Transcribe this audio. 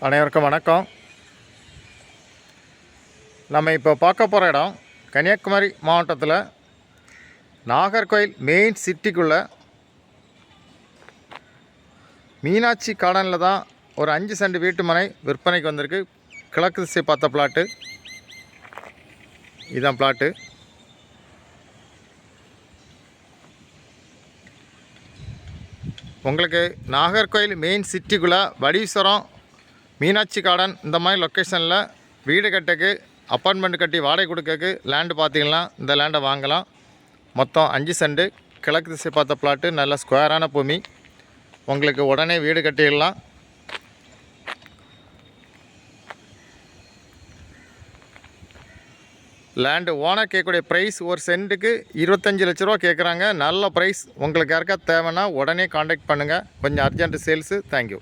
அனைவருக்கும் வணக்கம். நம்ம இப்போ பார்க்க போகிற இடம் கன்னியாகுமரி மாவட்டத்தில் நாகர்கோயில் மெயின் சிட்டிக்குள்ளே மீனாட்சி கார்டனில் தான் ஒரு 5 சென்ட் வீட்டு மனை விற்பனைக்கு வந்திருக்கு. கிழக்கு திசை பார்த்த பிளாட்டு இதுதான் பிளாட்டு. உங்களுக்கு நாகர்கோயில் மெயின் சிட்டிக்குள்ளே வடீஸ்வரம் மீனாட்சி கார்டன் இந்த மாதிரி லொக்கேஷனில் வீடு கட்டக்கு அப்பார்ட்மெண்ட் கட்டி வாடகை கொடுக்கறக்கு லேண்டு பார்த்திங்கன்னா இந்த லேண்டை வாங்கலாம். மொத்தம் 5 சென்ட் கிழக்கு திசை பார்த்த பிளாட்டு, நல்ல ஸ்கொயரான பூமி. உங்களுக்கு உடனே வீடு கட்டிடலாம். லேண்டு ஓனர் கேட்கக்கூடிய ப்ரைஸ் ஒரு சென்ட்டுக்கு 25 லட்ச ரூபா கேட்குறாங்க. நல்ல ப்ரைஸ். உங்களுக்கு யாருக்கா தேவைன்னா உடனே காண்டாக்ட் பண்ணுங்கள். கொஞ்சம் அர்ஜென்ட் சேல்ஸு. தேங்க்யூ.